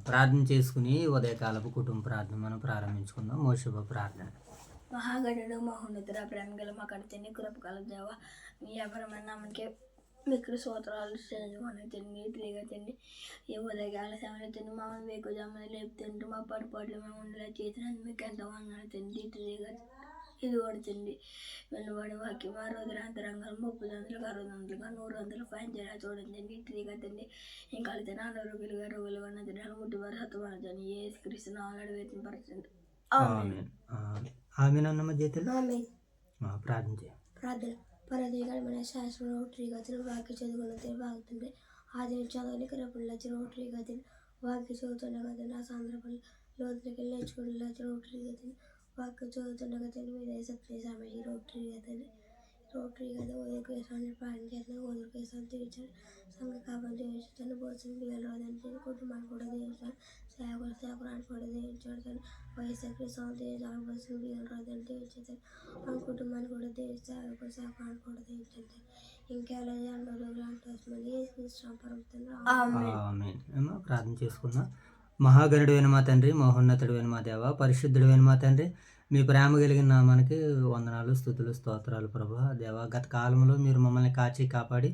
ప్రార్థన చేసుకుని ఉదయకాలపు కుటుంబ ప్రార్థన మనం ప్రారంభించుకుందాం. మోషుభ ప్రార్థన. మహాగణుడు మహోన్నతుడ ప్రేమ గల మా కడితేని కృపకాల దేవ మీ అపరమైన నామకే మీకు స్తోత్రాలు తండ్రి. ప్రియగా తండ్రి ఈ ఉదయకాల సమయంలో తండ్రి మమ్మల్ని వేకుజామని లేపుతుంటూ మా పొరపాట్లు మేము ఉండలే చేసినందుకు మీకు ఎంత వందనాలు తండ్రి. ప్రియగా ఇది కొడుతుంది వెనుబడి వాకి మా రోజులంతరంగాలు 30 60 100 పైన చూడండి. ప్రియగా తండ్రి ఇంకా అయితే అనారోగ్యులుగా రోగులుగా ఉన్న ముట్టువారు హతమని ఏ కృష్ణ ఆల్రెడీ వేతనపరచండి. ఆమెనమ్మ జీతులు ప్రార్థన ప్రార్థన పరదేగాలి మన శాస్త్రం రోటరీ గతులు వాక్య చదువుకున్న వాగుతుంది ఆది చదవని కరపుల్లచ్చిన రోటరీ గతులు వాక్య చదువుతున్న గతులు ఆ సందర్భంలో లోతులకి నేర్చుకున్న రోటరీ గతులు వాక్య చదువుతున్న గతులు మీద సత్య సమయ రోటరీ గతులు ఉదయ కేసాన్ని ప్రాణం చేసిన ఉదయ కేసాన్ని తీర్చాడు సంఘ కాపాలు తీర్చాను బోసం బియ్యాలు రాదని కుటుంబాన్ని కూడా తీర్చాడు సేవకురాన్ని కూడా తీర్చాడు తను వైఎస్ఆర్కి సౌండ్ తీర్చాడు బోసం బియ్యాలు రాదని తీర్చాడు మన కుటుంబాన్ని కూడా తీర్చాడు సేవకురాన్ని కూడా తీర్చాడు ఇంకా అలాగే ప్రార్థన చేసుకుందాం. మహాగణుడైన మా తండ్రి, మహోన్నతుడైన మా దేవ, పరిశుద్ధుడైన మా తండ్రి, మీ ప్రేమ కలిగిన నామానికి వందనాలు, స్తుతులు, స్తోత్రాలు ప్రభా. దేవ, గత కాలంలో మీరు మమ్మల్ని కాచి కాపాడి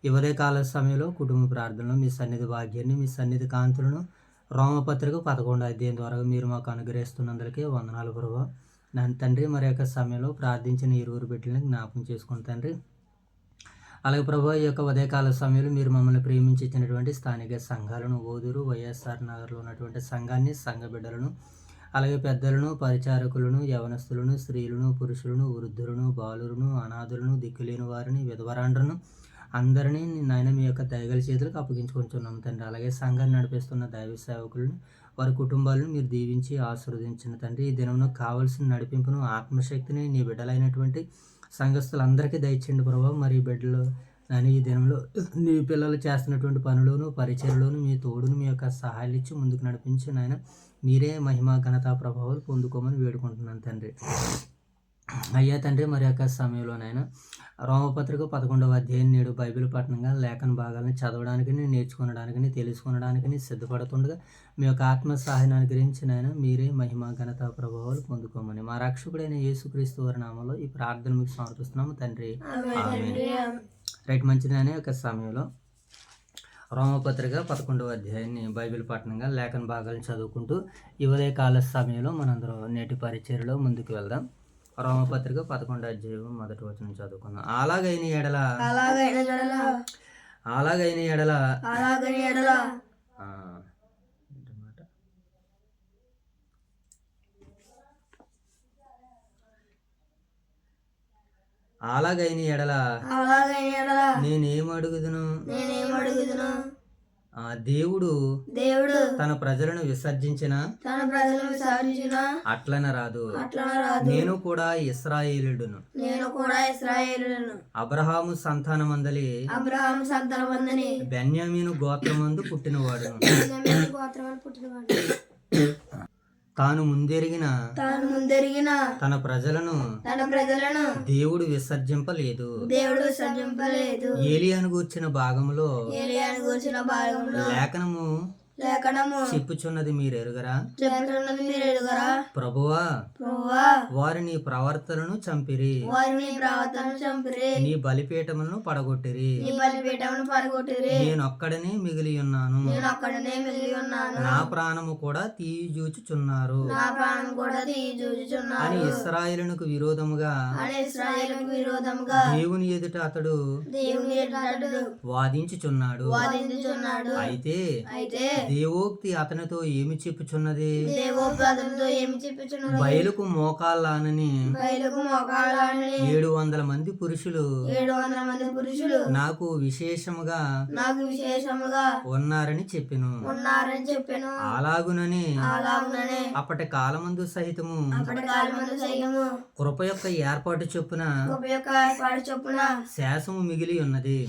ఈ ఉదయకాల సమయంలో కుటుంబ ప్రార్థనలో మీ సన్నిధి భాగ్యాన్ని, మీ సన్నిధి కాంతులను రోమపత్రిక 11వ అధ్యాయం ద్వారా మీరు మాకు అనుగ్రహిస్తున్నందుకే వందనాలు ప్రభా. నా తండ్రి, మరి యొక్క సమయంలో ప్రార్థించిన ఇరువురు బిడ్డలని జ్ఞాపకం చేసుకుని తండ్రి, అలాగే ప్రభా ఈ యొక్క ఉదయకాల సమయంలో మీరు మమ్మల్ని ప్రేమించి ఇచ్చినటువంటి స్థానిక సంఘాలను, ఓదూరు వైఎస్ఆర్ నగర్లో ఉన్నటువంటి సంఘాన్ని, సంఘ బిడ్డలను, అలాగే పెద్దలను, పరిచారకులను, యవనస్తులను, స్త్రీలను, పురుషులను, వృద్ధులను, బాలులను, అనాథులను, దిక్కులేని వారిని, విధవరాండ్రను అందరినీ నాయన మీ యొక్క దయగల చేతులకు అప్పగించుకుంటున్నాం తండ్రి. అలాగే సంఘాన్ని నడిపిస్తున్న దైవ సేవకులను, వారి కుటుంబాలను మీరు దీవించి ఆశీర్వదించిన తండ్రి. ఈ దినమును కావలసిన నడిపింపును, ఆత్మశక్తిని నీ బిడ్డలైనటువంటి సంఘస్థులందరికీ దయచేయండి ప్రభావ. మరి బిడ్డలు నేను ఈ దినంలో నీ పిల్లలు చేస్తున్నటువంటి పనులను, పరిచయలోను మీ తోడును, మీ యొక్క సహాయాలు ఇచ్చి ముందుకు నడిపించి నాయన మీరే మహిమ ఘనత ప్రభావాలు పొందుకోమని వేడుకుంటున్నాను తండ్రి. అయ్యా తండ్రి, మరి యొక్క సమయంలోనైనా రోమపత్రిక 11వ అధ్యాయం నేడు బైబిల్ పఠనంగా లేఖన భాగాలను చదవడానికి, నేర్చుకోవడానికి, తెలుసుకొనడానికి సిద్ధపడుతుండగా మీ యొక్క ఆత్మ సహాయాన్ని అనుగ్రహించిన ఆయన మీరే మహిమ ఘనత ప్రభావాలు పొందుకోమని మా రక్షకుడైన యేసుక్రీస్తు వారి నామంలో ఈ ప్రార్థన మీకు సమర్పిస్తున్నాము తండ్రి. రైట్, మంచిదనే యొక్క సమయంలో రోమపత్రిక 11వ అధ్యాయాన్ని బైబిల్ పఠనంగా లేఖన భాగాలను చదువుకుంటూ ఈ ఉదయకాల సమయంలో మనందరం నేటి పరిచర్యలో ముందుకు వెళ్దాం. రోమపత్రిక 11వ అధ్యాయం 1వ వచనం చదువుకుందాం. అలాగైన ఎడల నేనేమడుగుదును దేవుడు తన ప్రజలను విసర్జించిన అట్లన రాదు. నేను కూడా ఇశ్రాయేలుడును, అబ్రహాము సంతానమందలి బెన్యామీను గోత్రమందు పుట్టినవాడును. తాను ముందెరిగిన తన ప్రజలను దేవుడు విసర్జింపలేదు. ఏలియాను గూర్చిన భాగములో లేఖనము చెప్పుచున్నది మీరు ఎరుగరా? ప్రభువా వారిని ప్రవర్తనను చంపిరి, నీ బలిపీఠములను పడగొట్టిరి. నేనొక్కడనే మిగిలి ఉన్నాను, నా ప్రాణము కూడా తీయజూచుచున్నారు అని ఇశ్రాయేలునకు విరోధముగా దేవుని ఎదుట అతడు వాదించుచున్నాడు. అయితే దేవోక్తి అతనితో ఏమి చెప్పుచున్నది? బయలుకు మోకాళ్ళానని 700 మంది పురుషులు నాకు విశేషముగా ఉన్నారని చెప్పెను. అలాగునని అప్పటి కాలమందు సహితము కృప యొక్క ఏర్పాటు చొప్పున శాసము మిగిలి ఉన్నది.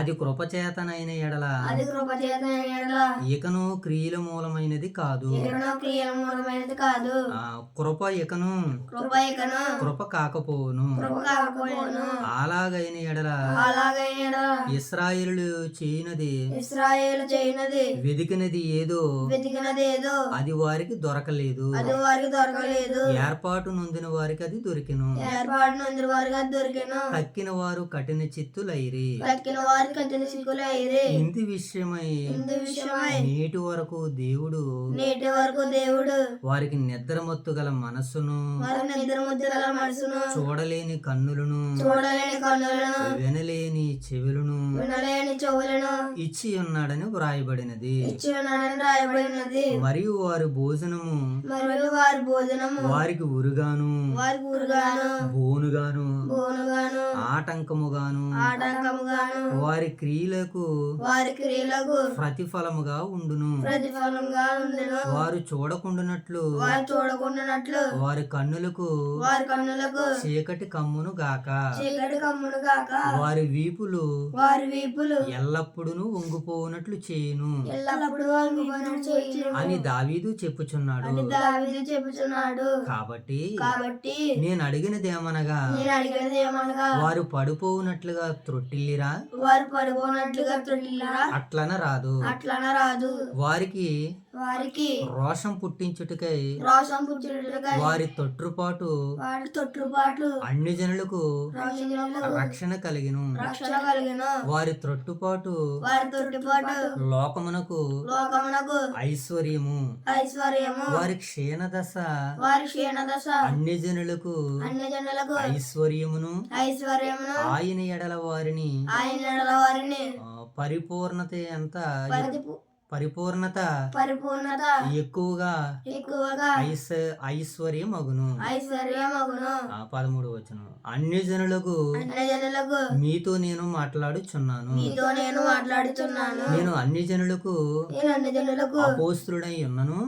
అది కృపచేతనైన ఎడల ఎడల ఇకను క్రియల మూలమైనది కాదు. ఇకను క్రియల మూలమైనది కాదు. కృప ఇకను కృప ఇకను కృప కాకపోవును. కృప కాకపోవును. అలాగైన ఎడల అలాగైన ఎడల ఇశ్రాయేలు చేయనది ఇశ్రాయేలు చేయనది వెదికినది ఏదో వెతికినది ఏదో అది వారికి దొరకలేదు. అది వారికి దొరకలేదు. ఏర్పాటు నొందిన వారికి అది దొరికెను. ఏర్పాటు నొందిన వారికి అది దొరికెను. తక్కిన వారు కఠిన చిత్తులైరి. తక్కిన వారికి కఠిన సిక్కులు అయిరి. ఇంటి విషయమై నేటి వరకు దేవుడు నేటి వరకు దేవుడు వారికి నిద్రమత్తు గల మనస్సును వారికి నిద్ర ముద్దు గల మనసును చూడలేని కన్నులను చూడలేని కన్నులను వినలేని చెవులను వినలేని చెవులను ఇచ్చి ఉన్నాడని వ్రాయబడినది. ఇచ్చి ఉన్నాడని రాయబడినది. మరియు వారి భోజనము మరియు వారి భోజనము వారికి ఉరుగాను వారికి ఊరుగాను బోనుగాను బోనుగాను ఆటంకముగాను ఆటంకముగాను వారి క్రియలకు వారి క్రియలకు ప్రతిఫలముగా ఉండును. ప్రతిఫలంగా ఉండును. వారు చూడకుండానట్లు వారు చూడకుండానట్లు వారి కన్నులకు వారి కన్నులకు చీకటి కమ్మును గాక. చీకటి కమ్మును గాక. వారి వీపులు వారి వీపులు ఎల్లప్పుడూ వంగిపోవునట్లు చేయును ఎల్లప్పుడూ వంగిపోయినట్టు చేయును అని దావీదు చెప్పుచున్నాడు. అని దావీదు చెబుతున్నాడు. కాబట్టి నేను అడిగినదేమనగా అడిగినది ఏమనగా వారు పడిపోవునట్లుగా త్రొట్టిల్లిరా వారు పడిపోనట్లుగా త్రొట్టిల్లిరా అట్లన రాదు. అట్లన రాదు. వారికి వారికి రోషం పుట్టించుటకై రోషం పుట్టినట్టుగా వారి తొట్టుపాటు వారి తొట్టుపాట్లు అన్ని జనులకు రక్షణలకు రక్షణ కలిగిను. రక్షణ కలిగిన వారి త్రొట్టుపాటు వారి తొట్టుపాటు లోకమునకు లోకమునకు ఐశ్వర్యము. ఐశ్వర్యము వారి క్షీణదశ వారి క్షీణదశ అన్ని జనులకు అన్ని జనులకు ఐశ్వర్యమును. ఐశ్వర్యమును ఆయన ఎడల వారిని ఆయన ఎడల వారిని పరిపూర్ణత ఎంత పరిపూర్ణత ఎక్కువగా ఐశ్వర్యమగును. 13వ వచనం అన్ని జనులకు మీతో నేను మాట్లాడుచున్నాను. నేను అన్ని జనులకు అపోస్తుడై ఉన్నను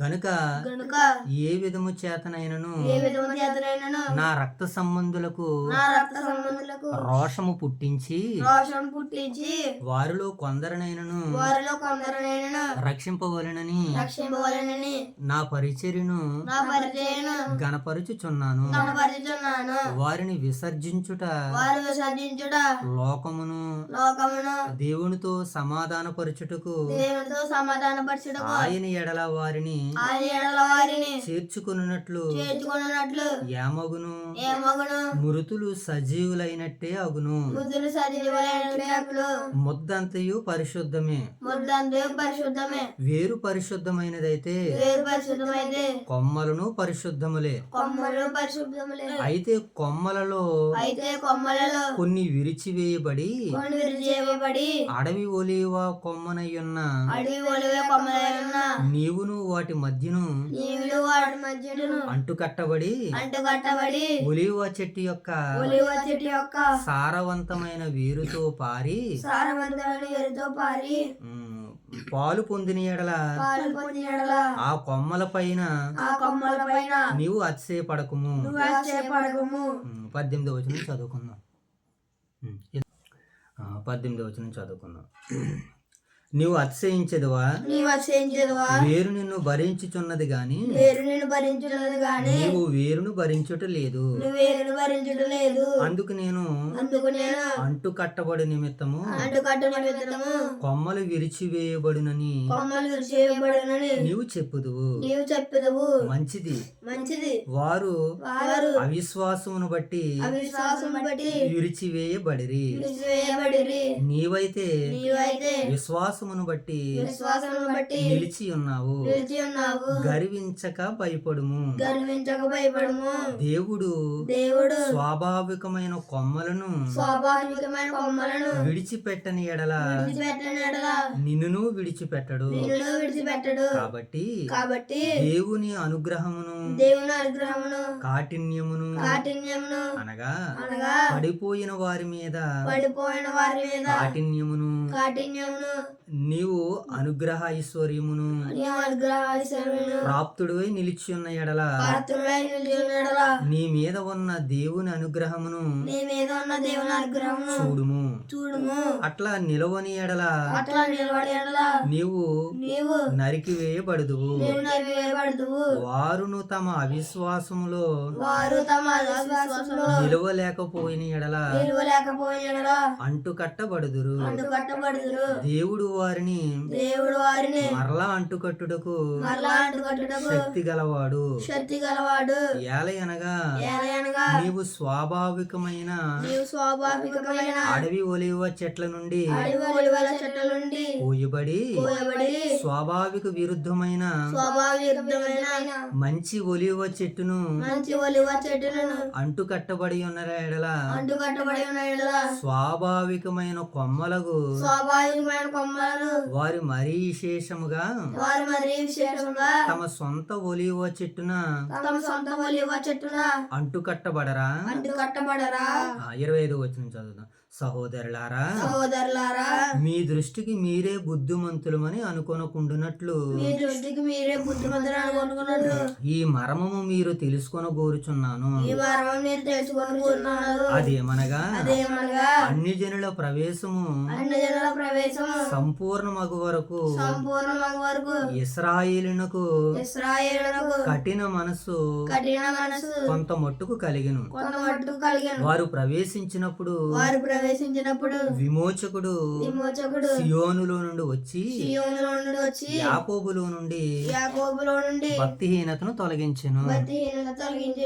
గనుక ఏ విధము చేతనైనను నా రక్త సంబంధులకు రోషము పుట్టించి వారిలో కొందరినైనను రక్షింపవలెనని నా పరిచర్యను గణపరుచుచున్నాను. వారిని విసర్జించుట లోకమును దేవునితో సమాధానపరచుటకు ఆయన ఎడల వారిని చేర్చుకున్నట్లు ఏమగును మృతులు సజీవులైనట్టే అగును. ముద్దంతయు పరిశుద్ధమే వేరు పరిశుద్ధమైనదైతే కొమ్మలను పరిశుద్ధములే. అయితే కొమ్మలలో కొన్ని విరిచివేయబడి అడవి ఒలీవ కొమ్మనయ్యున్న నీవును వాటి మధ్యను అంటుకట్టబడి ఒలీవ చెట్టు యొక్క సారవంతమైన వేరుతో పారి పాలు పొందిన ఎడల ఆ కొమ్మల పైన నీవు అతిశయపడకుము. 18వ వచనం చదువుకుందాం. 18వ వచనం చదువుకుందాం. నీవు అతిశయించదువా వేరు నిన్ను భరించుచున్నది గాని నీవు వేరును భరించుట లేదు. అందుకు నేను అంటు కట్టబడి నిమిత్తము కొమ్మలు విరిచివేయబడునని నీవు చెప్పుదువు. మంచిది వారు అవిశ్వాసమును బట్టి విరిచివేయబడిరి. నీవైతే విశ్వాసమును బట్టి నిలిచి ఉన్నావు. గర్వించక భయపడుము. దేవుడు స్వాభావికమైన కొమ్మలను విడిచిపెట్టని ఎడల నిన్నును విడిచిపెట్టడు. కాబట్టి దేవుని అనుగ్రహమును కాఠిన్యమును అనగా పడిపోయిన వారి మీద కాఠిన్యమును నీవు అనుగ్రహ ఐశ్వర్యమును నీ అనుగ్రహ ఐశ్వర్యమును ప్రాప్తుడివై నిలిచి ఉన్న ఎడల పాత్రుడై నిలిచియుండుట. నీ మీద ఉన్న దేవుని అనుగ్రహమును నీ మీద ఉన్న దేవుని అనుగ్రహమును చూడుము. చూడుము. అట్లా నిలవని ఎడల అట్లా నిలబడి ఎడల నీవు నీవు నరికివేయబడుదువు. నీవు నరికివేయబడుదువు. వారును తమ అవిశ్వాసములో వారు తమ అవిశ్వాసంలో నిలవలేకపోయిన ఎడల నిలవలేకపోయిన ఎడల అంటుకట్టబడుదురు. అంటుకట్టబడుదురు. దేవుడు వారిని దేవుడు వారిని మరలా అంటుకట్టుటకు మరలా అంటుకట్టుటకు శక్తి గలవాడు. శక్తి గలవాడు. ఏలయనగా ఏలయనగా నీవు స్వాభావికమైన నీవు స్వాభావికమైన అడవి ఒలివ చెట్ల నుండి అడవి ఒలివల చెట్ల నుండి కోయబడి కోయబడి స్వాభావిక విరుద్ధమైన స్వాభావికమైన మంచి ఒలివ చెట్టును మంచి ఒలివ చెట్టులను అంటుకట్టబడి ఉన్న ఎడల అంటుకట్టబడి ఉన్న ఎడల స్వాభావికమైన కొమ్మలకు స్వాభావికమైన కొమ్మలను వారు మరీ విశేషముగా వారు మరి విశేషంగా తమ సొంత ఒలివ చెట్టున తమ సొంత ఒలివ చెట్టున అంటుకట్టబడరా. అంటుకట్టబడరా. 25 వచనం చదువుదాం. సహోదరులారా, సహోదరులారా, మీ దృష్టికి మీరే బుద్ధిమంతులమని అనుకొనకుండునట్లు మీ దృష్టికి మీరే బుద్ధిమంతులు అనుకుంటున్నారు. ఈ మర్మము మీరు తెలుసుకొనగోరుచున్నాను. ఈ మర్మం మీరు తెలుసుకుంటున్నారు. అదేమనగా అదేమనగా అన్ని జనుల ప్రవేశము అన్ని జనుల ప్రవేశం సంపూర్ణమగు వరకు సంపూర్ణ వరకు ఇశ్రాయేలునకు ఇశ్రాయేలునకు కఠిన మనస్సు కఠిన మనసు కొంత మట్టుకు కలిగెను. కొంత మట్టుకు కలిగాను. వారు ప్రవేశించినప్పుడు వారు ప్రవేశించినప్పుడు విమోచకుడు విమోచకుడు సియోనులో నుండి వచ్చి సీయోనులో నుండి వచ్చి యాకోబులో నుండి యాకోబులో నుండి భక్తిహీనతను తొలగించెను. భక్తిహీనత తొలగించి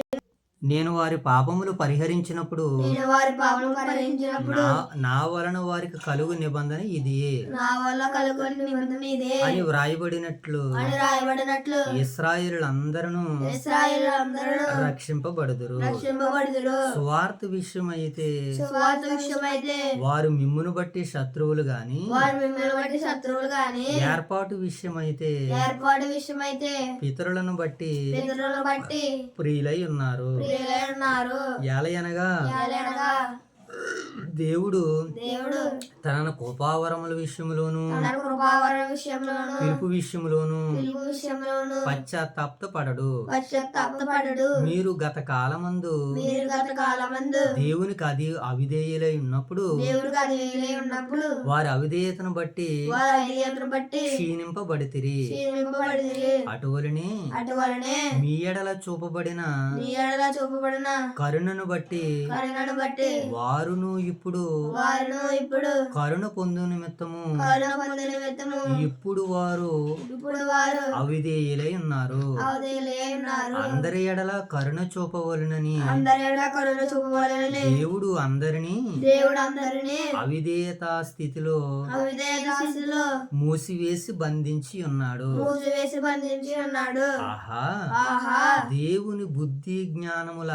నేను వారి పాపములు పరిహరించినప్పుడు నేను వారి పాపం పరిహరించినప్పుడు నా వలన వారికి కలుగు నిబంధన ఇది నా వల్ల కలుగుని నిబంధన ఇదే అని వ్రాయబడినట్లు అని రాయబడినట్లు ఇశ్రాయేలులందరూ ఇశ్రాయేలులందరూ రక్షింపబడుదురు. రక్షింపబడుదురు. స్వార్థ విషయమైతే స్వార్థ విషయమైతే వారు మిమ్మును బట్టి శత్రువులు గాని, వారు మిమ్మల్ని బట్టి శత్రువులు గాని, ఏర్పాటు విషయమైతే ఏర్పాటు విషయమైతే పితరులను బట్టి పితరులను బట్టి ప్రియులై ఉన్నారు. ప్రియులై ఉన్నారు. ఏలయనగా ఏలయనగా దేవుడు దేవుడు తన కోపావరముల విషయములోను తన కృపావరం విషయంలోను పిలుపు విషయములోను పిలుపు విషయంలోను పశ్చాత్తాపపడడు. పశ్చాత్తాపపడడు. మీరు గత కాలమందు మీరు గత కాలమందు దేవునికి అవిధేయులై ఉన్నప్పుడు దేవుడికి అది వేలై ఉన్నప్పుడు వారి అవిధేయతను బట్టి వారి ఐడియాను బట్టి క్షీణింపబడితిరి. క్షీణింపబడిరి. అటువలనే అటువలనే మీ ఎడల చూపబడిన నీ ఎడల చూపబడిన కరుణను బట్టి కరుణను బట్టి వారును ఇప్పుడు వారును ఇప్పుడు కరుణ పొందు నిమిత్తము కరుణ పొందిన నిమిత్తము ఇప్పుడు వారు వారు అవిధేయులై ఉన్నారు. అవధేయులై ఉన్నారు. అందరి ఎడల కరుణ చూపవలనని అందరి ఎడల కరుణ చూపవాలని దేవుడు అందరినీ దేవుడు అందరినీ అవిధేయత స్థితిలో అవిధేయత స్థితిలో మూసివేసి బంధించి ఉన్నాడు. మూసివేసి బంధించి ఉన్నాడు. ఆహా, ఆహా, దేవుని బుద్ధి జ్ఞానముల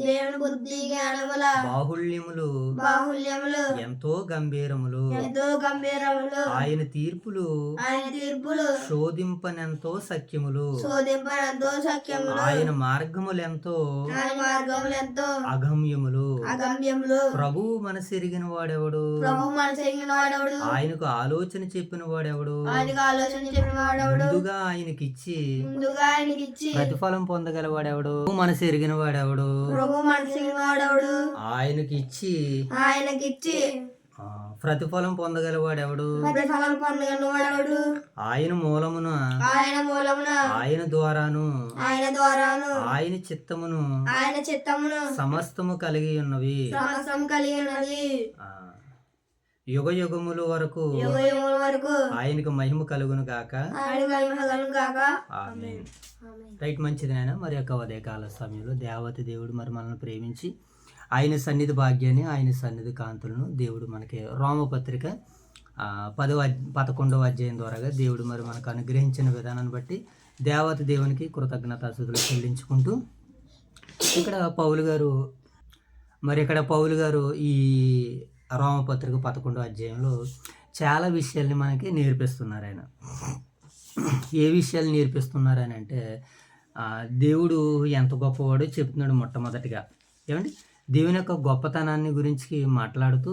దేవుని బుద్ధి జ్ఞానముల బాహుళ్యములు బాహుల్యములు ఎంతో గంభీరములు. ఎంతో గంభీరములు. ఆయన తీర్పులు ఆయన తీర్పులు శోధింపనెంతో సఖ్యములు. శోధింపనంతో సఖ్యములు. ఆయన మార్గములెంతో ఆయన మార్గములు ఎంతో అగమ్యములు. అగమ్యములు. ప్రభువు మనసెరిగిన వాడెవడు? ప్రభు మనసు ఎరిగిన వాడెవడు? ఆయనకు ఆలోచన చెప్పిన వాడెవడు? ఆయనకు ఆలోచన చెప్పిన వాడెవడు? ముందుగా ఆయనకిచ్చి ముందుగా ఆయనకి ఇచ్చి ప్రతిఫలం పొందగలవాడెవడు? మనసు ఎరిగిన వాడెవడు? ప్రభు మనసు ఎరిగిన వాడెవడు? ఆయనకిచ్చి ఆయనకిచ్చి ప్రతిఫలం పొందగలవాడెవడు? ప్రతిఫలం పొందగల వాడెవడు? ఆయన మూలమున ఆయన మూలమున ఆయన ద్వారాను ఆయన ద్వారాను ఆయన చిత్తమును ఆయన చిత్తమును సమస్తము కలిగి ఉన్నవి. సమస్తం కలిగి ఉన్నది. యుగ యుగముల వరకు యుగముల వరకు ఆయనకు మహిమ కలుగును గాక. ఆయన మహిమగలను గాక. ఆమేన్. రైట్, మంచిది నాయన. మరి యొక్క ఉదయకాల సమయంలో దేవతి దేవుడు మరి మనల్ని ప్రేమించి ఆయన సన్నిధి భాగ్యాన్ని, ఆయన సన్నిధి కాంతులను దేవుడు మనకి రోమపత్రిక 11వ అధ్యాయం ద్వారాగా దేవుడు మరి మనకు అనుగ్రహించిన విధానాన్ని బట్టి దేవతి దేవునికి కృతజ్ఞతాస్తుతులు చెల్లించుకుంటూ ఇక్కడ పౌలు గారు ఈ రోమపత్రిక 11వ అధ్యాయంలో చాలా విషయాల్ని మనకి నేర్పిస్తున్నారు. ఆయన ఏ విషయాలు నేర్పిస్తున్నారు అని అంటే దేవుడు ఎంత గొప్పవాడో చెప్తున్నాడు. మొట్టమొదటిగా ఏమండి, దేవుని యొక్క గొప్పతనాన్ని గురించి మాట్లాడుతూ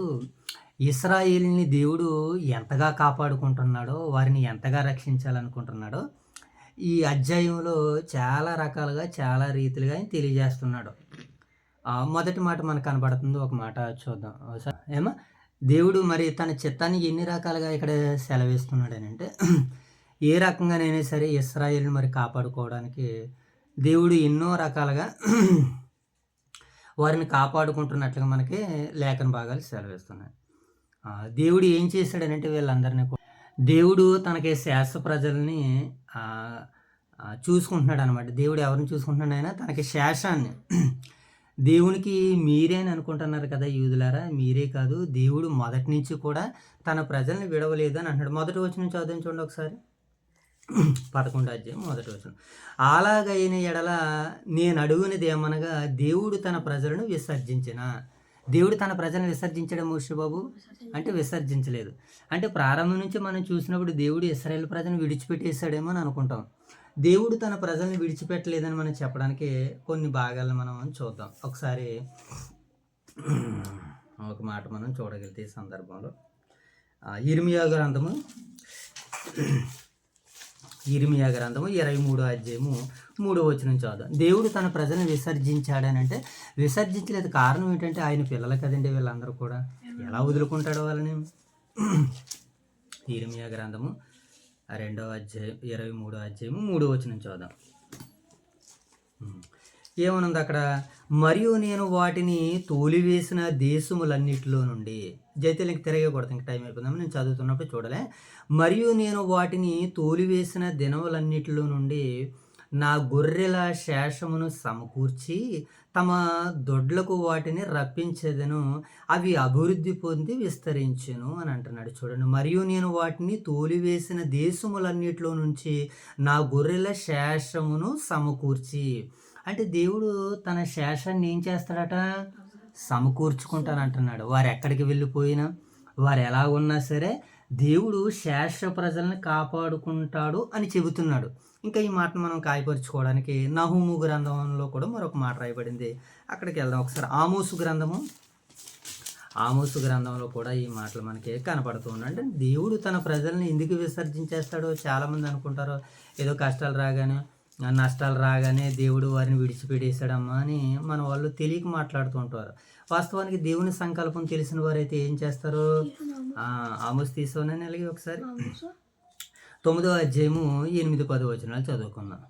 ఇశ్రాయేలుని దేవుడు ఎంతగా కాపాడుకుంటున్నాడో, వారిని ఎంతగా రక్షించాలనుకుంటున్నాడో ఈ అధ్యాయంలో చాలా రకాలుగా, చాలా రీతిలుగా ఆయన తెలియజేస్తున్నాడు. మొదటి మాట మనకు కనపడుతుంది. ఒక మాట చూద్దాం. ఏమో దేవుడు మరి తన చిత్తాన్ని ఎన్ని రకాలుగా ఇక్కడ సెలవిస్తున్నాడనంటే, ఏ రకంగానైనా సరే ఇశ్రాయేలుని మరి కాపాడుకోవడానికి దేవుడు ఎన్నో రకాలుగా వారిని కాపాడుకుంటున్నట్లుగా మనకి లేఖన భాగాలు సెలవిస్తున్నాయి. దేవుడు ఏం చేశాడనంటే వీళ్ళందరినీ దేవుడు తనకి శాస్త్ర ప్రజల్ని చూసుకుంటున్నాడు అనమాట. దేవుడు ఎవరిని చూసుకుంటున్నాడు? ఆయన తనకి శేషాన్ని. దేవునికి మీరే అని అనుకుంటున్నారు కదా యూదులారా, మీరే కాదు, దేవుడు మొదటి నుంచి కూడా తన ప్రజల్ని విడవలేదు అని అంటున్నాడు. మొదటి వచనం చదువు చూడండి ఒకసారి. 11వ అధ్యాయం 1వ వచనం. అలాగైన ఎడల నేను అడుగునిది ఏమనగా, దేవుడు తన ప్రజలను విసర్జించిన. దేవుడు తన ప్రజలను విసర్జించడం మోషేబాబు అంటే విసర్జించలేదు. అంటే ప్రారంభం నుంచి మనం చూసినప్పుడు దేవుడు ఇశ్రాయేలు ప్రజలను విడిచిపెట్టేశాడేమో అని అనుకుంటాం. దేవుడు తన ప్రజల్ని విడిచిపెట్టలేదని మనం చెప్పడానికి కొన్ని భాగాలను మనం చూద్దాం. ఒకసారి ఒక మాట మనం చూడగలిగితే ఈ సందర్భంలో ఇర్మియా గ్రంథము 23వ అధ్యాయము 3వ వచనం చదువుదాం. దేవుడు తన ప్రజలను విసర్జించాడని అంటే విసర్జించలేదు. కారణం ఏంటంటే ఆయన పిల్లలు కదండి వీళ్ళందరూ కూడా. ఎలా వదులుకుంటాడు వాళ్ళని? ఇర్మియా గ్రంథము 2వ అధ్యాయం 23వ అధ్యాయము 3వ వచనం చదువుదాం. ఏమనుంది అక్కడ? మరియు నేను వాటిని తోలివేసిన దేశములన్నిటిలో నుండి, జైతేలకి తిరగకూడదు, ఇంక టైం అయిపోయిందాము, నేను చదువుతున్నప్పుడు చూడలే. మరియు నేను వాటిని తోలివేసిన దినములన్నిటిలో నుండి నా గొర్రెల శేషమును సమకూర్చి తమ దొడ్లకు వాటిని రప్పించేదను, అవి అభివృద్ధి పొంది విస్తరించెను అని అంటున్నాడు. చూడండి, మరియు నేను వాటిని తోలివేసిన దేశములన్నిటిలో నుంచి నా గొర్రెల శేషమును సమకూర్చి. అంటే దేవుడు తన శేషాన్ని ఏం చేస్తాడట? సమకూర్చుకుంటానంటున్నాడు. వారు ఎక్కడికి వెళ్ళిపోయినా, వారు ఎలా ఉన్నా సరే దేవుడు శేష ప్రజల్ని కాపాడుకుంటాడు అని చెబుతున్నాడు. ఇంకా ఈ మాటను మనం కాయపరుచుకోవడానికి నహూము గ్రంథంలో కూడా మరొక మాట రాయబడింది. అక్కడికి వెళ్దాం ఒకసారి. ఆమోసు గ్రంథంలో కూడా ఈ మాటలు మనకి కనపడుతూ ఉన్నాయి. అంటే దేవుడు తన ప్రజల్ని ఎందుకు విసర్జించేస్తాడో చాలామంది అనుకుంటారు, ఏదో కష్టాలు రాగానే, నష్టాలు రాగానే దేవుడు వారిని విడిచిపెట్టేశాడమ్మా అని మన వాళ్ళు తెలియక మాట్లాడుతూ ఉంటారు. వాస్తవానికి దేవుని సంకల్పం తెలిసిన వారైతే ఏం చేస్తారు? ఆమోసు తీసుకోనని అలాగే ఒకసారి 9వ అధ్యాయము 8-10 వచనాలు చదువుకుందాం.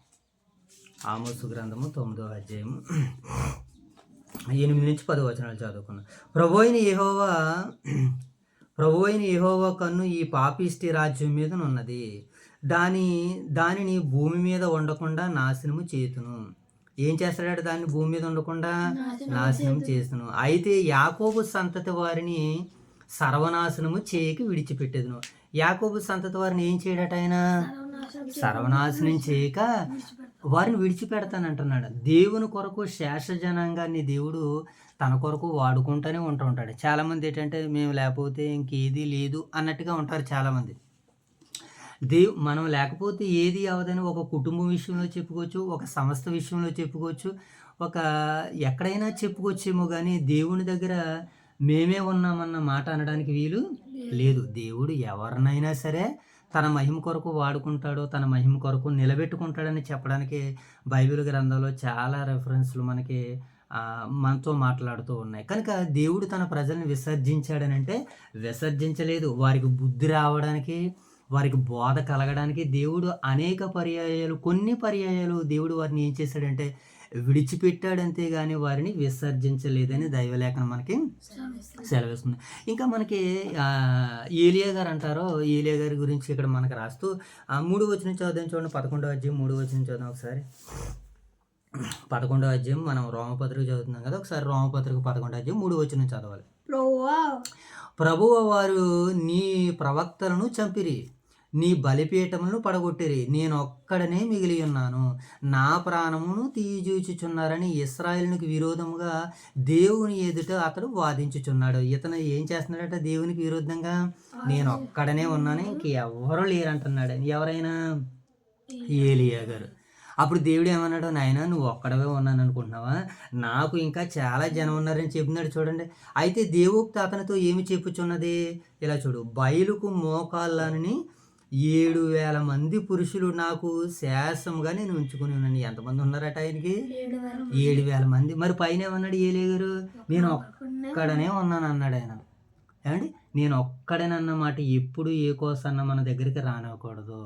ఆమోసు గ్రంథము 9వ అధ్యాయము 8-10 వచనాలు చదువుకుందాం. ప్రభువైన యెహోవా కన్ను ఈ పాపిష్టి రాజ్యం మీద ఉన్నది, దానిని భూమి మీద ఉండకుండా నాశనము చేతును. ఏం చేస్తాడు? దాన్ని భూమి మీద ఉండకుండా నాశనం చేస్తును. అయితే యాకోబు సంతతి వారిని సర్వనాశనము చేయక విడిచిపెట్టేదును. యాకోబు సంతతి వారిని ఏం చేయడట? ఆయన సర్వనాశనం చేయక వారిని విడిచిపెడతానంటున్నాడు. దేవుని కొరకు శేష జనాంగాన్ని దేవుడు తన కొరకు వాడుకుంటూనే ఉంటుంటాడు. చాలామంది ఏంటంటే మేము లేకపోతే ఇంకేది లేదు అన్నట్టుగా ఉంటారు చాలామంది. మనం లేకపోతే ఏది అవదని ఒక కుటుంబం విషయంలో చెప్పుకోవచ్చు, ఒక సంస్థ విషయంలో చెప్పుకోవచ్చు, ఒక ఎక్కడైనా చెప్పుకోవచ్చేమో, కానీ దేవుని దగ్గర మేమే ఉన్నామన్న మాట అనడానికి వీలు లేదు. దేవుడు ఎవరినైనా సరే తన మహిమ కొరకు వాడుకుంటాడో, తన మహిమ కొరకు నిలబెట్టుకుంటాడని చెప్పడానికి బైబిల్ గ్రంథంలో చాలా రెఫరెన్స్లు మనకి మనతో మాట్లాడుతూ ఉన్నాయి. కనుక దేవుడు తన ప్రజల్ని విసర్జించాడనంటే విసర్జించలేదు. వారికి బుద్ధి రావడానికి, వారికి బోధ కలగడానికి దేవుడు అనేక పర్యాయాలు, కొన్ని పర్యాయాలు దేవుడు వారిని ఏం చేశాడంటే విడిచిపెట్టాడంతే కానీ వారిని విసర్జించలేదని దైవలేఖనం మనకి సెలవిస్తుంది. ఇంకా మనకి ఏలియా గారు అంటారో, ఏలియా గారి గురించి ఇక్కడ మనకు రాస్తూ 3వ వచనం చదువుదాం. చూడండి, 11వ అధ్యాయం 3వ వచనం చదువుదాం ఒకసారి. 11వ అధ్యాయం మనం రోమపత్రిక చదువుతున్నాం కదా, ఒకసారి రోమపత్రిక 11వ అధ్యాయం 3వ వచనం చదవాలి. ప్రభువు వారు నీ ప్రవక్తలను చంపిరి, నీ బలిపీఠములను పడగొట్టిరి, నేను ఒక్కడనే మిగిలి ఉన్నాను, నా ప్రాణమును తీజూచుచున్నారని ఇశ్రాయేలునికి విరోధముగా దేవుని ఎదుట అతడు వాదించుచున్నాడు. ఇతను ఏం చేస్తున్నాడట? దేవునికి విరుద్ధంగా నేను ఒక్కడనే ఉన్నాను, ఇంకెవ్వరూ లేరంటున్నాడు. ఎవరైనా? ఏలియా గారు. అప్పుడు దేవుడు ఏమన్నాడు, నాయనా నువ్వు ఒక్కడవే ఉన్నాను అనుకుంటున్నావా, నాకు ఇంకా చాలా జనం ఉన్నారని చెప్తున్నాడు చూడండి. అయితే దేవుడు అతనితో ఏమి చెప్పుచున్నది, ఇలా చూడు, బయలుకు మోకాళ్ళని 7,000 మంది పురుషులు నాకు శాసముగా నేను ఉంచుకుని ఉన్నాను. ఎంతమంది ఉన్నారట ఆయనకి? 7,000 మంది. మరి పైన ఏమన్నాడు ఏలియాగారు, నేను ఒక్కడనే ఉన్నాను అన్నాడు ఆయన. ఏమండి, నేను ఒక్కడేనన్నమాట ఎప్పుడు ఏ కోసన్నా మన దగ్గరికి రానివ్వకూడదు.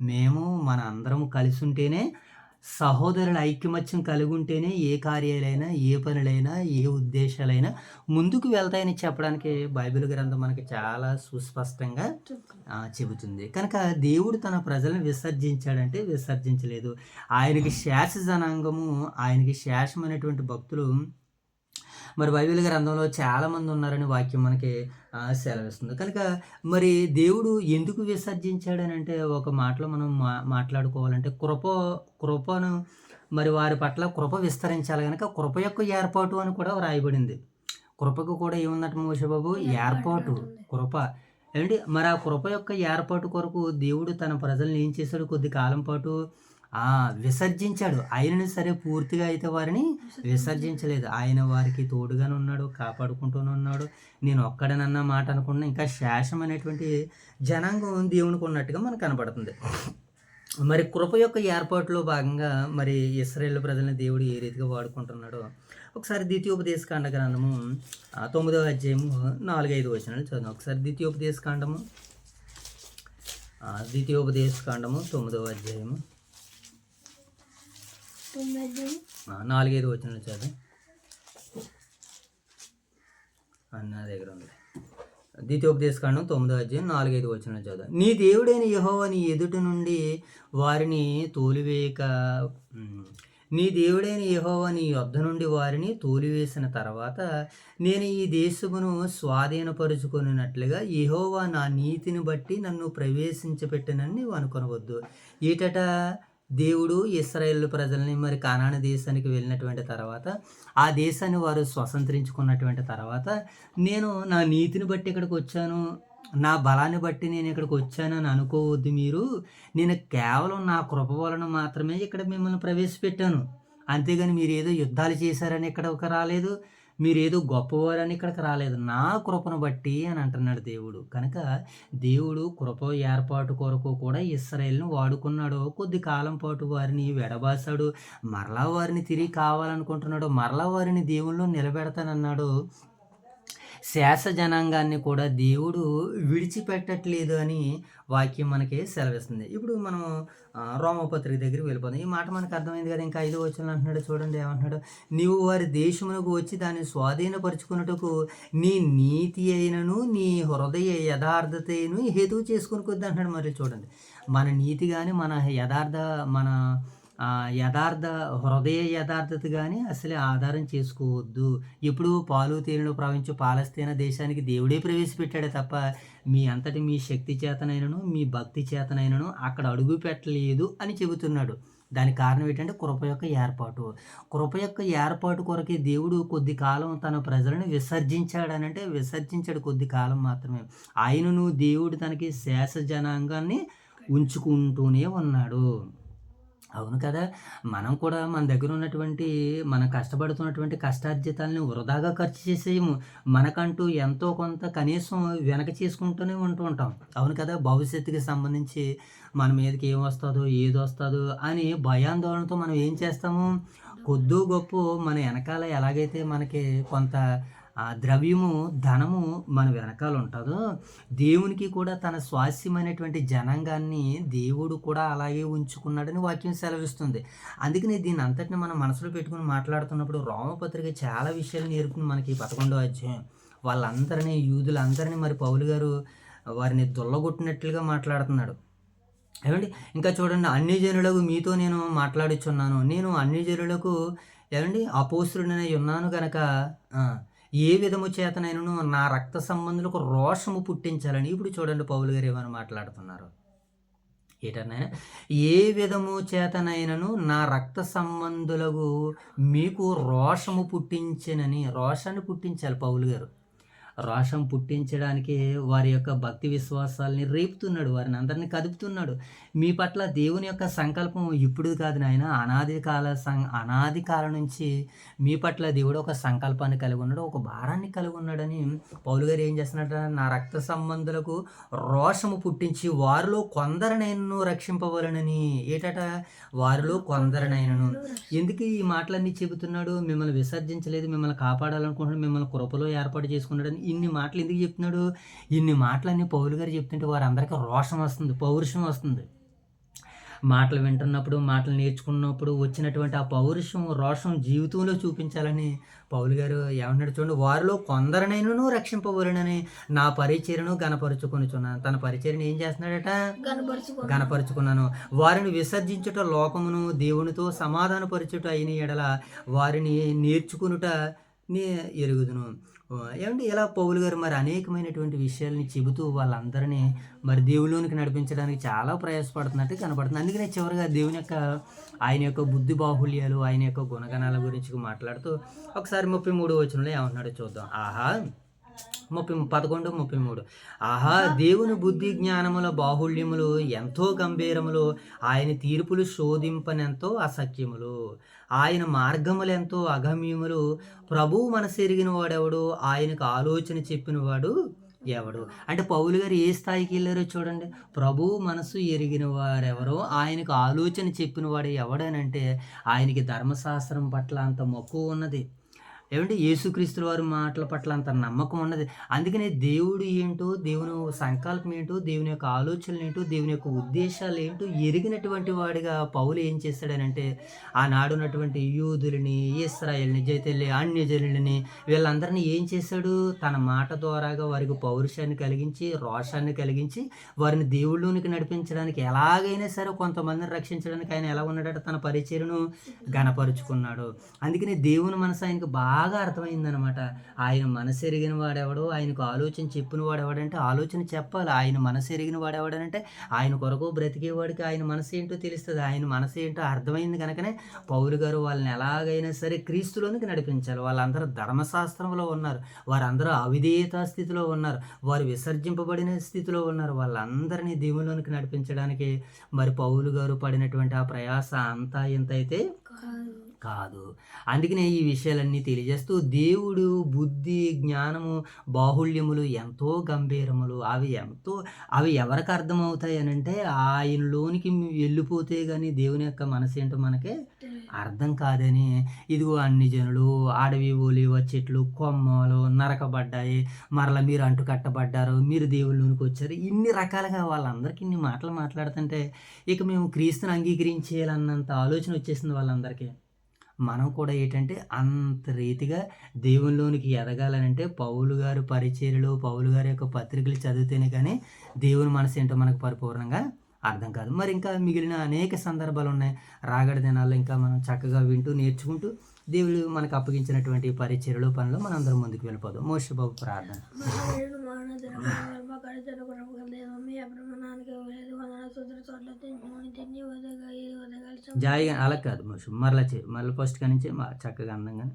మేము మన అందరం కలిసి ఉంటేనే, సహోదరుల ఐక్యమత్యం కలిగి ఉంటేనే ఏ కార్యాలైనా, ఏ పనులైనా, ఏ ఉద్దేశాలైనా ముందుకు వెళ్తాయని చెప్పడానికి బైబిల్ గ్రంథం మనకి చాలా సుస్పష్టంగా చెబుతుంది. కనుక దేవుడు తన ప్రజలను విసర్జించాడంటే విసర్జించలేదు. ఆయనకి శేష జనాంగము, ఆయనకి శేషమైనటువంటి భక్తులు మరి బైబిల్ గ్రంథంలో చాలామంది ఉన్నారని వాక్యం మనకి సెలవిస్తుంది. కనుక మరి దేవుడు ఎందుకు విసర్జించాడని అంటే, ఒక మాటలో మనం మాట్లాడుకోవాలంటే కృపను మరి వారి పట్ల కృప విస్తరించాలి కనుక కృప యొక్క ఏర్పాటు అని కూడా వ్రాయబడింది. కృపకు కూడా ఏముందట మోషేబాబు, ఏర్పాటు, కృప. ఏంటి మరి ఆ కృప యొక్క ఏర్పాటు కొరకు దేవుడు తన ప్రజల్ని ఏం చేశాడు, కొద్ది కాలం పాటు విసర్జించాడు. ఆయనని సరే పూర్తిగా అయితే వారిని విసర్జించలేదు. ఆయన వారికి తోడుగానే ఉన్నాడు, కాపాడుకుంటూనే ఉన్నాడు. నేను ఒక్కడనన్న మాట అనుకున్నా ఇంకా శేషం అనేటువంటి జనాంగం దేవునికి ఉన్నట్టుగా మనకు కనబడుతుంది. మరి కృప యొక్క ఏర్పాటులో భాగంగా మరి ఇశ్రాయేలు ప్రజల్ని దేవుడు ఏ రీతిగా వాడుకుంటున్నాడో ఒకసారి ద్వితీయోపదేశకాండ గ్రంథము 9వ అధ్యాయము 4-5 వచనాలు చదువు. ఒకసారి ద్వితీయోపదేశకాండము 9వ అధ్యాయము 4-5 వచనాలు చదువు. నా దగ్గర ఉంది. ద్వితీయోపదేశకాండం 9వ అధ్యాయం 4-5 వచనాలు చదువు. నీ దేవుడైన యెహోవా నీ ఎదుట నుండి వారిని తోలివేయక, నీ దేవుడైన యెహోవా నీ యొద్ద నుండి వారిని తోలివేసిన తర్వాత నేను ఈ దేశమును స్వాధీనపరుచుకున్నట్లుగా యెహోవా నా నీతిని బట్టి నన్ను ప్రవేశించపెట్టనని నీవు అనుకొనవద్దు. ఏటట దేవుడు ఇశ్రాయేలు ప్రజల్ని మరి కానాను దేశానికి వెళ్ళినటువంటి తర్వాత, ఆ దేశాన్ని వారు స్వతంత్రించుకున్నటువంటి తర్వాత, నేను నా నీతిని బట్టి ఇక్కడికి వచ్చాను, నా బలాన్ని బట్టి నేను ఇక్కడికి వచ్చానని అనుకోవద్దు మీరు. నేను కేవలం నా కృప వలన మాత్రమే ఇక్కడ మిమ్మల్ని ప్రవేశపెట్టాను. అంతేగాని మీరు ఏదో యుద్ధాలు చేశారని ఇక్కడికి రాలేదు, మీరు ఏదో గొప్పవారని ఇక్కడికి రాలేదు, నా కృపను బట్టి అని అంటున్నాడు దేవుడు. కనుక దేవుడు కృప ఏర్పాటు కొరకు కూడా ఇశ్రాయేలును వాడుకున్నాడు. కొద్ది కాలం పాటు వారిని వెడబాసాడు, మరలా వారిని తిరిగి కావాలనుకుంటున్నాడు, మరలా వారిని దేవుళ్ళు నిలబెడతానన్నాడు. శేష జనాంగాన్ని కూడా దేవుడు విడిచిపెట్టట్లేదు అని వాక్యం మనకి సెలవిస్తుంది. ఇప్పుడు మనం రోమపత్రిక దగ్గరికి వెళ్ళిపోతాం. ఈ మాట మనకు అర్థమైంది కదా. ఇంకా 5వ వచనం అంటున్నాడు చూడండి, ఏమంటున్నాడు, నీవు వారి దేశమునకు వచ్చి దాన్ని స్వాధీనపరుచుకున్నట్టుకు నీ నీతి అయినను నీ హృదయ యథార్థతను హేతువు చేసుకుని కొద్ది అంటున్నాడు. మరి చూడండి, మన నీతి కానీ మన యథార్థ హృదయ యథార్థత కానీ అసలే ఆధారం చేసుకోవద్దు. ఎప్పుడు పాలు తేనెలు ప్రవహించు పాలస్తీనా దేశానికి దేవుడే ప్రవేశపెట్టాడే తప్ప మీ శక్తి చేతనైనను మీ భక్తి చేతనైనను అక్కడ అడుగు పెట్టలేదు అని చెబుతున్నాడు. దానికి కారణం ఏంటంటే కృప యొక్క ఏర్పాటు. కృప యొక్క ఏర్పాటు కొరకే దేవుడు కొద్ది కాలం తన ప్రజలను విసర్జించాడనంటే విసర్జించాడు కొద్ది కాలం మాత్రమే. ఆయనను దేవుడు తనకి శేష జనాంగాన్ని ఉంచుకుంటూనే ఉన్నాడు. అవును కదా. మనం కూడా మన దగ్గర ఉన్నటువంటి మనం కష్టపడుతున్నటువంటి కష్టార్జితాలని వృధాగా ఖర్చు చేసేయము. మనకంటూ ఎంతో కొంత కనీసం వెనక చేసుకుంటూనే ఉంటూ ఉంటాం. అవును కదా. భవిష్యత్తుకి సంబంధించి మన మీదకి ఏం వస్తుందో ఏది వస్తుందో అని భయాందోళనతో మనం ఏం చేస్తాము, కొద్దో గొప్ప మన వెనకాల ఎలాగైతే మనకి కొంత ద్రవ్యము ధనము మన వెనకాల ఉంటుందో, దేవునికి కూడా తన స్వాస్యమైనటువంటి జనాంగాన్ని దేవుడు కూడా అలాగే ఉంచుకున్నాడని వాక్యం సెలవిస్తుంది. అందుకని దీన్ని అంతటిని మనం మనసులో పెట్టుకుని మాట్లాడుతున్నప్పుడు రోమపత్రిక చాలా విషయాలు నేర్పుతుంది మనకి. 11వ అధ్యాయం వాళ్ళందరినీ, యూదులందరినీ మరి పౌలు గారు వారిని దుల్లగొట్టినట్లుగా మాట్లాడుతున్నాడు. ఏమండి, ఇంకా చూడండి, అన్ని జనులకు మీతో నేను మాట్లాడుచున్నాను, నేను అన్ని జనులకు ఏమండి అపోస్తుడనై ఉన్నాను కనుక ఏ విధము చేతనైనను నా రక్త సంబంధులకు రోషము పుట్టించాలని. ఇప్పుడు చూడండి పౌలు గారు ఏమైనా మాట్లాడుతున్నారు. ఏటన్నా, ఏ విధము చేతనైనను నా రక్త సంబంధులకు మీకు రోషము పుట్టించనని. రోషాన్ని పుట్టించాలి పౌలు గారు. రోషం పుట్టించడానికి వారి యొక్క భక్తి విశ్వాసాలని రేపుతున్నాడు. వారిని అందరిని కదుపుతున్నాడు. మీ పట్ల దేవుని యొక్క సంకల్పం ఇప్పుడు కాదు నాయన, అనాది కాలం నుంచి మీ పట్ల దేవుడు ఒక సంకల్పాన్ని కలిగి ఉన్నాడు, ఒక భారాన్ని కలిగి ఉన్నాడని పౌలు గారు ఏం చేస్తున్నాడు? నా రక్త సంబంధులకు రోషము పుట్టించి వారిలో కొందరినైనను రక్షింపవలనని. ఏటట? వారిలో కొందరినైనను. ఎందుకు ఈ మాటలన్నీ చెబుతున్నాడు? మిమ్మల్ని విసర్జించలేదు, మిమ్మల్ని కాపాడాలనుకుంటున్నాడు, మిమ్మల్ని కృపలో ఏర్పాటు చేసుకున్నాడని ఇన్ని మాటలు ఎందుకు చెప్తున్నాడు? ఇన్ని మాటలన్నీ పౌలు గారు చెప్తుంటే వారందరికీ రోషం వస్తుంది, పౌరుషం వస్తుంది. మాటలు వింటున్నప్పుడు, మాటలు నేర్చుకున్నప్పుడు వచ్చినటువంటి ఆ పౌరుషం, రోషం జీవితంలో చూపించాలని పౌలు గారు ఏమన్నాడు చూడండి, వారిలో కొందరినైనను రక్షింపవలనని నా పరిచర్యను గణపరుచుకొనుచున్నాను. తన పరిచర్యను ఏం చేస్తున్నాడట? గణపరుచుకున్నాను. వారిని విసర్జించుట లోకమును దేవునితో సమాధానపరచుట అయిన ఎడల వారిని నేర్చుకునుట నే ఎరుగుదును. ఏమంటే ఇలా పౌలు గారు మరి అనేకమైనటువంటి విషయాల్ని చెబుతూ వాళ్ళందరినీ మరి దేవుళ్ళలోనికి నడిపించడానికి చాలా ప్రయాసపడుతున్నట్టు కనపడుతుంది. అందుకనే చివరిగా దేవుని యొక్క ఆయన యొక్క బుద్ధి బాహుళ్యాలు, ఆయన యొక్క గుణగణాల గురించి మాట్లాడుతూ ఒకసారి 33 వచనంలో ఏమంటున్నాడో చూద్దాం. 11, 33. దేవుని బుద్ధి జ్ఞానముల బాహుళ్యములు ఎంతో గంభీరములు, ఆయన తీర్పులు శోధింపనెంతో అసఖ్యములు, ఆయన మార్గములెంతో అగమ్యములు. ప్రభువు మనసెరిగిన వాడెవడు, ఆయనకు ఆలోచన చెప్పినవాడు ఎవడు? అంటే పౌలు గారు ఏ స్థాయికి వెళ్ళారో చూడండి. ప్రభువు మనసు ఎరిగిన వారెవరో, ఆయనకు ఆలోచన చెప్పిన వాడు ఎవడనంటే ఆయనకి ధర్మశాస్త్రం పట్ల అంత మక్కువ ఉన్నది. ఏమంటే యేసుక్రీస్తుల వారి మాటల పట్ల అంత నమ్మకం ఉన్నది. అందుకనే దేవుడు ఏంటో, దేవుని సంకల్పం ఏంటో, దేవుని యొక్క ఆలోచనలు ఏంటో, దేవుని యొక్క ఉద్దేశాలు ఏంటో ఎరిగినటువంటి వాడిగా పౌలు ఏం చేస్తాడనంటే ఆనాడున్నటువంటి యూదులని, ఇశ్రాయేలుని, జైతల్లి అన్యజనులని వీళ్ళందరినీ ఏం చేశాడు? తన మాట ద్వారాగా వారికి పౌరుషాన్ని కలిగించి, రోషాన్ని కలిగించి వారిని దేవుళ్ళలోనికి నడిపించడానికి ఎలాగైనా సరే కొంతమందిని రక్షించడానికి ఆయన ఎలా ఉన్నాడట? తన పరిచర్యను గణపరుచుకున్నాడు. అందుకని దేవుని మనసు ఆయనకు బాగా అర్థమైందనమాట. ఆయన మనసు ఎరిగిన వాడెవడో, ఆయనకు ఆలోచన చెప్పిన వాడెవడంటే ఆలోచన చెప్పాలి. ఆయన మనసు ఎరిగిన వాడెవడనంటే ఆయన కొరకు బ్రతికేవాడికి ఆయన మనసు ఏంటో తెలుస్తుంది, ఆయన మనసు ఏంటో అర్థమైంది. కనుకనే పౌలు గారు వాళ్ళని ఎలాగైనా సరే క్రీస్తులోనికి నడిపించాలి. వాళ్ళందరూ ధర్మశాస్త్రంలో ఉన్నారు, వారందరూ అవిధేయతా స్థితిలో ఉన్నారు, వారు విసర్జింపబడిన స్థితిలో ఉన్నారు. వాళ్ళందరినీ దేవుళ్ళలోనికి నడిపించడానికి మరి పౌలు గారు పడినటువంటి ఆ ప్రయాస అంతా ఇంత అయితే కాదు. అందుకనే ఈ విషయాలన్నీ తెలియజేస్తూ దేవుడు బుద్ధి జ్ఞానము బాహుళ్యములు ఎంతో గంభీరములు, అవి ఎవరికి అర్థమవుతాయి అని అంటే ఆయనలోనికి వెళ్ళిపోతే కానీ దేవుని యొక్క మనసు ఏంటో మనకే అర్థం కాదని. ఇదిగో అన్ని జనులు అడవి ఒలివ చెట్లు కొమ్మలు నరకబడ్డాయి, మరలా మీరు అంటుకట్టబడ్డారు, మీరు దేవుళ్ళలోనికి వచ్చారు, ఇన్ని రకాలుగా వాళ్ళందరికీ ఇన్ని మాటలు మాట్లాడుతుంటే ఇక మేము క్రీస్తుని అంగీకరించేయాలన్నంత ఆలోచన వచ్చేసింది వాళ్ళందరికీ. మనం కూడా ఏంటంటే అంత రీతిగా దేవునిలోనికి ఎదగాలనంటే పౌలు గారు పరిచర్యలు, పౌలు గారి యొక్క పత్రికలు చదివితేనే కానీ దేవుని మనసు ఏంటో మనకు పరిపూర్ణంగా అర్థం కాదు. మరి ఇంకా మిగిలిన అనేక సందర్భాలు ఉన్నాయి. రాగడి దినాల్లో ఇంకా మనం చక్కగా వింటూ నేర్చుకుంటూ దేవుడు మనకు అప్పగించినటువంటి పరిచర్యలు పనులు మనం అందరం ముందుకు వెళ్ళిపోదాం. మోషే బాబు ప్రార్థన. జాయిగా అలా కాదు మోషే, మరలా ఫస్ట్ కానీ నుంచి చక్కగా అందంగా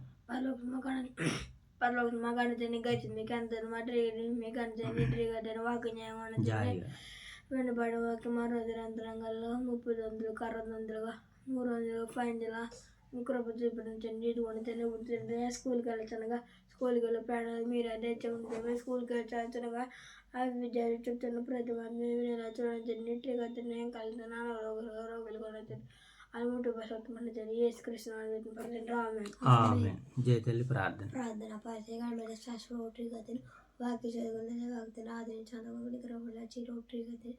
జాయిగా వెనుబడి వాకి మరో అంతరంగంలో 30 కర్రదంతులుగా 300 ఫైండ్ల కృప చూపించండి. ఇటువంటి తెలుగుతుంటే స్కూల్కి వెళ్తుండగా స్కూల్కి వెళ్ళి ప్రాణాలు మీరే తెచ్చుకుంటే స్కూల్కి వెళ్తుండగా అవి విద్యార్థులు చెప్తున్న ప్రతి మంది ఇలా చూడండి. ట్రిగర్ని ఏం కలుగుతున్నాను రోగులు కొనొచ్చు అని ముట్టు బసొత్తమని తెలియ యేసుక్రీస్తు జయతల్లి ప్రార్థన. పరిచయ శాశ్వత వాక్య చదువుకున్నది వాక్యతను ఆదరించాలని కృపలా రోటీ గతి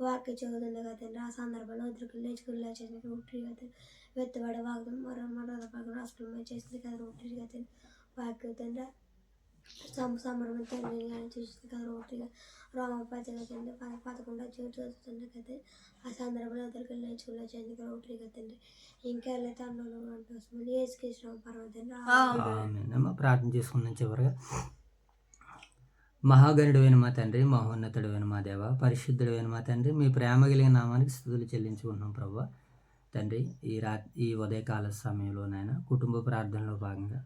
వాక్య చదువుతుంది కదండి. ఆ సందర్భంలో వద్దుకు లేచుకుని చేసిన రోటీ గతి వెత్తబడే వాగ్దం మరొక రాష్ట్రంలో చేసింది కదా రోటీ గతి వాక్యతండ్రి సంబరం తండ్రి చేసింది కదా రోటీగా రామపతి కదండి 11 చదువుతుంది కదా. ఆ సందర్భంలో వద్దుకు లేచుకుని చేసింది రోటీ కదండి. ఇంకా వెళ్ళైతే అన్నంలో ఉంటుంది ఏసుకృష్ణ పర్వతండి. ప్రార్థన చేసుకున్నాం. చివరిగా మహాగణుడైన మా తండ్రి, మహోన్నతుడైన మా దేవ, పరిశుద్ధుడైన మా తండ్రి, మీ ప్రేమ కలిగిన నామానికి స్తుతులు చెల్లించుకుంటున్నాం ప్రభువా. తండ్రి ఈ ఉదయకాల సమయంలోనైనా కుటుంబ ప్రార్థనలో భాగంగా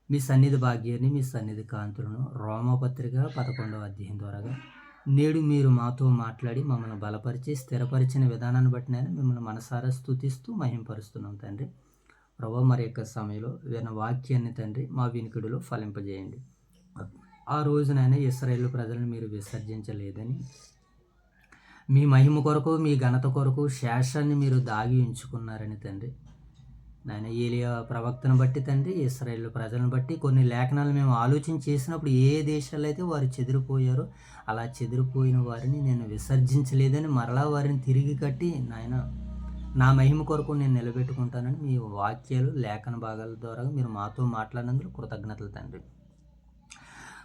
మీ సన్నిధి భాగ్యాన్ని, మీ సన్నిధి కాంతులను రోమపత్రిక 11వ అధ్యాయం ద్వారాగా నేడు మీరు మాతో మాట్లాడి మమ్మల్ని బలపరిచి స్థిరపరిచిన విధానాన్ని బట్టి నేను మిమ్మల్ని మనసారా స్తుతిస్తూ మహింపరుస్తున్నాం తండ్రి. ప్రభా, మరి యొక్క సమయంలో విన్న వాక్యాన్ని తండ్రి మా వినికిడిలో ఫలింపజేయండి. ఆ రోజునైనా ఇశ్రాయేలు ప్రజలను మీరు విసర్జించలేదని, మీ మహిమ కొరకు, మీ ఘనత కొరకు శేషాన్ని మీరు దాగి ఉంచుకున్నారని తండ్రి. నాయన ఏలియా ప్రవక్తను బట్టి తండ్రి, ఇశ్రాయేలు ప్రజలను బట్టి కొన్ని లేఖనాలు మేము ఆలోచన చేసినప్పుడు ఏ దేశాల్లో అయితే వారు చెదిరిపోయారో అలా చెదిరిపోయిన వారిని నేను విసర్జించలేదని మరలా వారిని తిరిగి కట్టి నాయన నా మహిమ కొరకు నేను నిలబెట్టుకుంటానని మీ వాక్యాలు లేఖన భాగాల ద్వారా మీరు మాతో మాట్లాడినందుకు కృతజ్ఞతలు తండ్రి.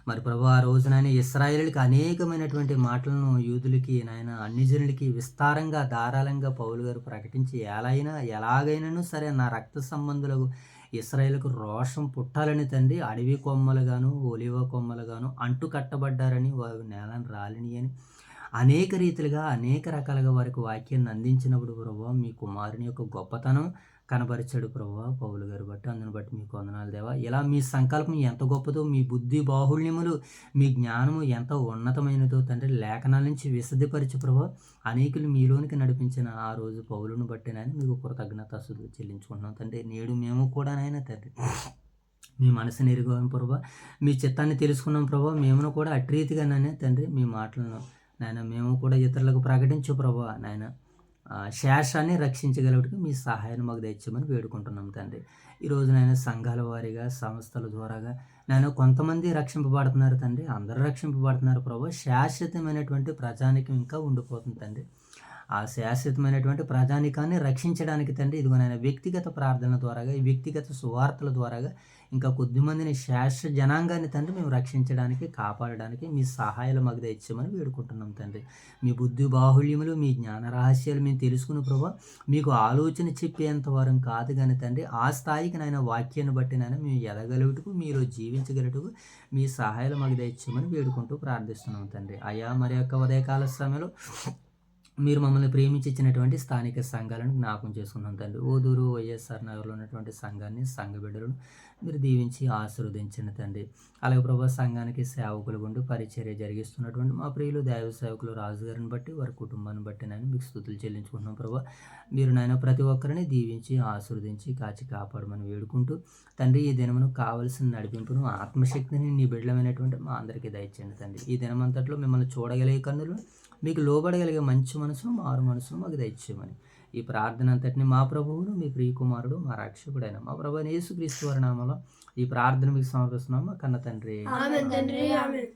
మరి ప్రభు, ఆ రోజున ఇశ్రాయేలుకి అనేకమైనటువంటి మాటలను యూదులకి నాయన అన్ని జనులకి విస్తారంగా ధారాళంగా పౌలు గారు ప్రకటించి ఎలాగైనాను సరే నా రక్త సంబంధులకు ఇశ్రాయేలుకు రోషం పుట్టాలని తండ్రి అడవి కొమ్మలుగాను ఒలివ కొమ్మలుగాను అంటు కట్టబడ్డారని, వారు నేలను రాలిని అని అనేక రీతిలుగా అనేక రకాలుగా వారికి వాక్యాన్ని అందించినప్పుడు ప్రభు మీ కుమారుని యొక్క గొప్పతనం కనబరిచాడు ప్రభు పౌలు గారు బట్టి. అందుని బట్టి మీకు వందనాలు దేవా. ఇలా మీ సంకల్పం ఎంత గొప్పదో, మీ బుద్ధి బాహుళ్యములు, మీ జ్ఞానము ఎంత ఉన్నతమైనదో తండ్రి లేఖనాల నుంచి విశదపరిచి ప్రభు అనేకులు మీలోనికి నడిపించిన ఆ రోజు పౌలును బట్టి నాయన మీకు కృతజ్ఞతాస్తుతులు చెల్లించుకుంటున్నాం తండ్రి. నేడు మేము కూడా నాయన తండ్రి మీ మనసుని ఎరుగాం ప్రభు, మీ చిత్తాన్ని తెలుసుకున్నాం ప్రభు. మేము కూడా అట్రీతిగా నాయన తండ్రి మీ మాటలను నాయన మేము కూడా ఇతరులకు ప్రకటించు ప్రభు నాయన శేషాన్ని రక్షించగలిగితే మీ సహాయాన్ని మాకు దయచేయమని వేడుకుంటున్నాం తండ్రి. ఈరోజు నాయన సంఘాల వారీగా సంస్థల ద్వారాగా నాయన కొంతమంది రక్షింపబడుతున్నారు తండ్రి, అందరూ రక్షింపబడుతున్నారు ప్రభు. శాశ్వతమైనటువంటి ప్రజానికం ఇంకా ఉండిపోతుంది తండ్రి. ఆ శాశ్వతమైనటువంటి ప్రజానికాన్ని రక్షించడానికి తండ్రి ఇదిగో నాయన వ్యక్తిగత ప్రార్థనల ద్వారాగా, ఈ వ్యక్తిగత సువార్తల ద్వారాగా ఇంకా కొద్దిమందిని శాశ్వత జనాంగాన్ని తండ్రి మేము రక్షించడానికి, కాపాడడానికి మీ సహాయాలు మాకు దయచేయమని వేడుకుంటున్నాం తండ్రి. మీ బుద్ధి బాహుళ్యములు, మీ జ్ఞాన రహస్యాలు మేము తెలుసుకుని ప్రభా మీకు ఆలోచన చెప్పేంత వారం కాదు కానీ తండ్రి ఆ స్థాయికి నాయన వాక్యాన్ని బట్టి నాయన మేము ఎదగలుగుటకు, మీరు జీవించగలుగుటకు మీ సహాయాలు మాకు దయచేయమని వేడుకుంటూ ప్రార్థిస్తున్నాం తండ్రి. అయా మరి యొక్క ఉదయకాల సమయంలో మీరు మమ్మల్ని ప్రేమించి ఇచ్చినటువంటి స్థానిక సంఘాలను జ్ఞాపకం చేసుకున్నాం తండ్రి. ఓదూరు వైఎస్ఆర్ నగర్లో ఉన్నటువంటి సంఘాన్ని, సంఘ బిడ్డలను మీరు దీవించి ఆశీర్వదించండి తండ్రి. అలాగే ప్రభా సంఘానికి సేవకులు ఉండి పరిచర్య జరిగిస్తున్నటువంటి మా ప్రియులు దైవ సేవకులు రాజుగారిని బట్టి, వారి కుటుంబాన్ని బట్టి నాయన మీకు స్తుతులు చెల్లించుకుంటున్నాం ప్రభా. మీరు నాయన ప్రతి ఒక్కరిని దీవించి ఆశీర్వదించి కాచి కాపాడమని వేడుకుంటూ తండ్రి ఈ దినమును కావలసిన నడిపింపును, ఆత్మశక్తిని నీ బిడ్డలమైనటువంటి మా అందరికీ దయచేయండి తండ్రి. ఈ దినమంతట్లో మిమ్మల్ని చూడగలిగే కన్నులు, మీకు లోబడగలిగే మంచి మనసును, మారు మనసును మాకు దయచేయమని ఈ ప్రార్థన అంతటిని మా ప్రభువును, మీ ప్రియకుమారుడు, మా రక్షకుడైన మా ప్రభు యేసుక్రీస్తు వారి నామములో ఈ ప్రార్థన మీకు సమర్పిస్తున్నాము కన్న తండ్రి. ఆమేన్ తండ్రి, ఆమేన్.